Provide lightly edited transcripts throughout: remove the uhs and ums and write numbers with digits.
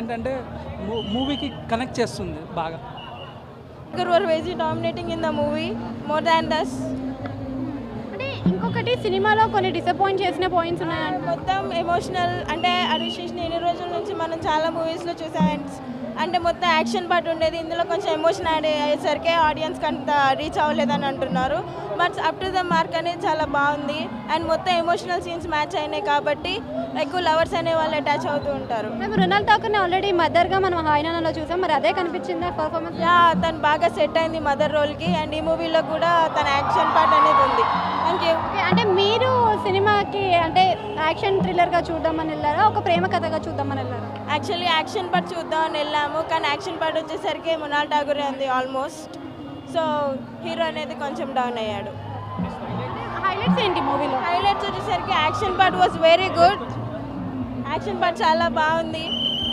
ఏంటంటే మూవీకి కనెక్ట్ చేస్తుంది బాగా. were very dominating in the movie more than us. అంటే ఇంకొకటి సినిమాలో కొన్ని డిసప్పాయింట్ చేసిన పాయింట్స్ ఉన్నాయండి. మొత్తం ఎమోషనల్ అంటే అడిషేషన్ ఎన్ని రోజుల నుంచి మనం చాలా మూవీస్లో చూసాం. అంటే మొత్తం యాక్షన్ పార్ట్ ఉండేది, ఇందులో కొంచెం ఎమోషన్ యాడ్ అయ్యేసరికి ఆడియన్స్కి అంత రీచ్ అవ్వలేదని అంటున్నారు. But up to the mark అనేది చాలా బాగుంది. అండ్ మొత్తం ఎమోషనల్ సీన్స్ మ్యాచ్ అయినాయి కాబట్టి ఎక్కువ లవర్స్ అనే వాళ్ళు అటాచ్ అవుతూ ఉంటారు. మేము మృణాల్ ఠాకూర్ని ఆల్రెడీ మదర్గా మనం హాయ్నానాలో చూసాం, మరి అదే కనిపించిందా పర్ఫార్మెన్స్? తను బాగా సెట్ అయింది మదర్ రోల్కి. అండ్ ఈ మూవీలో కూడా తన యాక్షన్ పార్ట్ అనేది ఉంది. Thank you. అంటే మీరు సినిమాకి అంటే యాక్షన్ థ్రిల్లర్గా చూద్దామని వెళ్ళారా, ఒక ప్రేమ కథగా చూద్దామని వెళ్ళారా? యాక్చువల్లీ యాక్షన్ పార్ట్ చూద్దామని వెళ్ళాము, కానీ యాక్షన్ పార్ట్ వచ్చేసరికి మృణాల్ ఠాకూర్ ఉంది ఆల్మోస్ట్. సో హీరో అనేది కొంచెం డౌన్ అయ్యాడు. హైలైట్స్ ఏంటి మూవీలో? హైలైట్స్ వచ్చేసరికి action part was very good. Action part చాలా బాగుంది.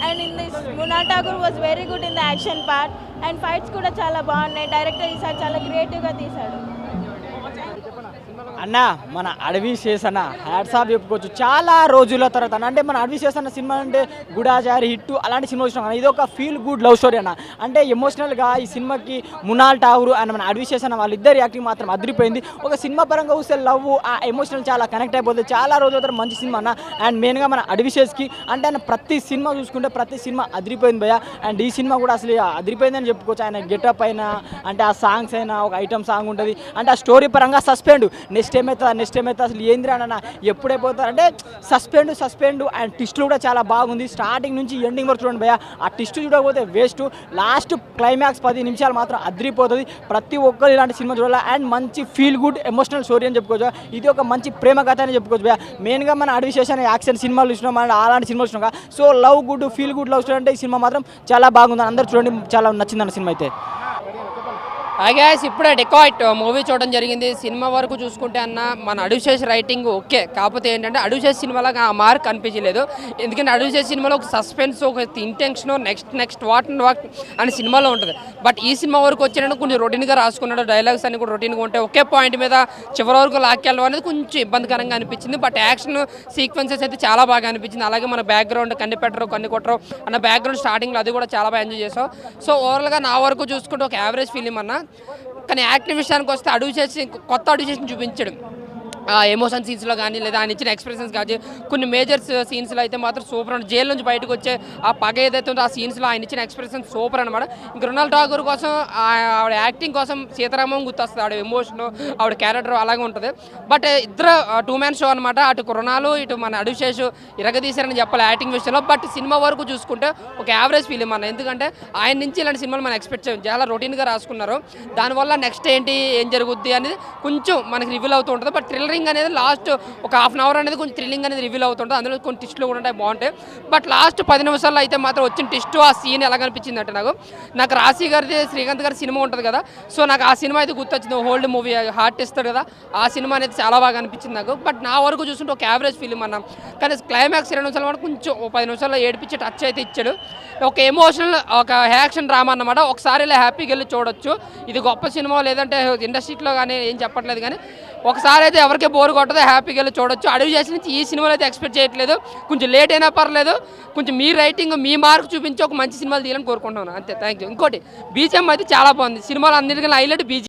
And in this Mrunal Thakur was very good in the action part. And fights కూడా చాలా బాగున్నాయి. డైరెక్టర్ ఈసారి చాలా క్రియేటివ్గా తీశాడు. అన్న మన అడవి చేసన్న హ్యాట్సాప్ చెప్పుకోవచ్చు. చాలా రోజుల తర్వాత అంటే మన అడవి చేసన్న సినిమా అంటే గుడాచారి హిట్ అలాంటి సినిమా చూసినాం అన్న. ఇది ఒక ఫీల్ గుడ్ లవ్ స్టోరీ అన్న. అంటే ఎమోషనల్గా ఈ సినిమాకి మృణాల్ ఠాకూర్ అండ్ మన అడవి చేసన్న వాళ్ళిద్దరు యాక్టింగ్ మాత్రం అదిరిపోయింది. ఒక సినిమా పరంగా చూస్తే లవ్ ఆ ఎమోషనల్ చాలా కనెక్ట్ అయిపోతుంది. చాలా రోజుల తర్వాత మంచి సినిమా అన్న. అండ్ మెయిన్గా మన అడవి చేస్కి అంటే ఆయన ప్రతి సినిమా చూసుకుంటే ప్రతి సినిమా అదిరిపోయింది భయ. అండ్ ఈ సినిమా కూడా అసలు అదిరిపోయిందని చెప్పుకోవచ్చు. ఆయన గెటప్ అయినా అంటే ఆ సాంగ్స్ అయినా ఒక ఐటమ్ సాంగ్ ఉంటుంది. అంటే ఆ స్టోరీ పరంగా సస్పెండ్ నెక్స్ట్ ఏమైతే అసలు ఏంద్రా అన్న ఎప్పుడైపోతారు అంటే సస్పెండ్ అండ్ ట్విస్ట్లు కూడా చాలా బాగుంది. స్టార్టింగ్ నుంచి ఎండింగ్ వరకు చూడండి భయ. ఆ ట్విస్ట్ చూడకపోతే వేస్ట్. లాస్ట్ క్లైమాక్స్ 10 నిమిషాలు మాత్రం అదిరిపోతుంది. ప్రతి ఒక్కరు ఇలాంటి సినిమా చూడాలి. అండ్ మంచి ఫీల్ గుడ్ ఎమోషనల్ స్టోరీ అని చెప్పుకోవచ్చు. ఇది ఒక మంచి ప్రేమ కథ అని చెప్పుకోవచ్చు భయ. మెయిన్గా మన అడవి చేసిన యాక్షన్ సినిమాలు చూసినాం అలాంటి సినిమాలు చూసినాం. So love good feel good love story అంటే ఈ సినిమా మాత్రం చాలా బాగుంది. అందరూ చూడండి, చాలా నచ్చిందన్న సినిమా అయితే. గ్యాస్ ఇప్పుడే డెకాయిట్ మూవీ చూడడం జరిగింది. సినిమా వరకు చూసుకుంటే అన్న మన అడుగుచేసి రైటింగ్ ఓకే, కాకపోతే ఏంటంటే అడుగుచేసి సినిమాలో ఆ మార్క్ కనిపించలేదు. ఎందుకంటే అడుగుచేసి సినిమాలో ఒక సస్పెన్స్ ఒక ఇంటెన్షన్ నెక్స్ట్ వాట్ అని సినిమాలో ఉంటుంది. బట్ ఈ సినిమా వరకు వచ్చినట్టు కొంచెం రొటీన్గా రాసుకున్నాడు. డైలాగ్స్ అన్ని కూడా రొటీన్గా ఉంటాయి. ఒకే పాయింట్ మీద చివరి వరకు లాక్కెళ్ళడం అనేది కొంచెం ఇబ్బందికరంగా అనిపించింది. బట్ యాక్షన్ సీక్వెన్సెస్ అయితే చాలా బాగా అనిపించింది. అలాగే మన బ్యాక్గ్రౌండ్ కన్ని పెట్టరు కన్ని కొట్టరు అన్న బ్యాక్గ్రౌండ్ స్టార్టింగ్లో అది కూడా చాలా బాగా ఎంజాయ్ చేసాం. సో ఓవరాల్గా నా వరకు చూసుకుంటే ఒక యావరేజ్ ఫిలిం అన్న. కానీ యాక్టివ్ విషయానికి వస్తే అడుగు చేసి కొత్త అడుగు చేసి చూపించడం ఎమోషన్ సీన్స్లో కానీ లేదా ఆయన ఇచ్చిన ఎక్స్ప్రెషన్స్ కానీ కొన్ని మేజర్ సీన్స్లో అయితే మాత్రం సూపర్ అండి. జైలు నుంచి బయటకు వచ్చే ఆ పగ ఏదైతే ఉందో ఆ సీన్స్లో ఆయన ఇచ్చిన ఎక్స్ప్రెషన్ సూపర్ అనమాట. ఇంక మృణాల్ ఠాకూర్ కోసం ఆవిడ యాక్టింగ్ కోసం సీతారామం గుర్తొస్తుంది. ఆవిడ ఎమోషన్ ఆవిడ క్యారెక్టర్ అలాగే ఉంటుంది. బట్ ఇద్దరు 2 మ్యాన్ షో అనమాట. అటు కృణాలు ఇటు మన అడుగుశేషు ఇరగదీశారని చెప్పాలి యాక్టింగ్ విషయంలో. బట్ సినిమా వరకు చూసుకుంటే ఒక యావరేజ్ ఫిలిం అన్న. ఎందుకంటే ఆయన నుంచి ఇలాంటి సినిమాలు మనం ఎక్స్పెక్ట్ చేయం. చాలా రొటీన్గా రాసుకున్నారు. దానివల్ల నెక్స్ట్ ఏంటి ఏం జరుగుద్ది అనేది కొంచెం మనకి రివీల్ అవుతూ ఉంటుంది. బట్ థ్రిల్లరింగ్ అనేది లాస్ట్ ఒక ½ అవర్ అనేది కొంచెం థ్రిల్లింగ్ అనేది రివీల్ అవుతుంటుంది. అందులో కొన్ని ట్విస్టులు కూడా ఉంటాయి, బాగుంటాయి. బట్ లాస్ట్ 10 నిమిషాల్లో అయితే మాత్రం వచ్చిన ట్విస్ట్ ఆ సీన్ ఎలా కనిపించింది అంటే నాకు రాశి గారిది శ్రీకాంత్ గారి సినిమా ఉంటుంది కదా. సో నాకు ఆ సినిమా అయితే గుర్తొచ్చింది. హోల్డ్ మూవీ హార్ట్ ఇస్తాడు కదా, ఆ సినిమా అనేది చాలా బాగా అనిపించింది నాకు. బట్ నా వరకు చూస్తుంటే ఒక యావరేజ్ ఫిలిం అన్నాం. కానీ క్లైమాక్స్ 2 నిమిషాలు కూడా కొంచెం 10 నిమిషాల్లో ఏడిపించి టచ్ అయితే ఇచ్చాడు. ఒక ఎమోషనల్ ఒక యాక్షన్ డ్రామా అన్నమాట. ఒకసారి ఇలా హ్యాపీగా వెళ్ళి చూడొచ్చు. ఇది గొప్ప సినిమా లేదంటే ఇండస్ట్రీలో కానీ ఏం చెప్పట్లేదు, కానీ ఒకసారి అయితే ఎవరికే బోర్ కొట్టదో హ్యాపీగా వెళ్ళి చూడొచ్చు. అడుగు చేసి నుంచి ఈ సినిమాలో అయితే ఎక్స్పెక్ట్ చేయట్లేదు. కొంచెం లేట్ అయినా పర్లేదు, కొంచెం మీ రైటింగ్ మీ మార్క్ చూపించి ఒక మంచి సినిమాలు తీయాలని కోరుకుంటున్నాను అంతే. Thank you. ఇంకోటి బీజిఎం అయితే చాలా బాగుంది. సినిమాలో అన్నిటికీ హైలైట్ బీజిఎం.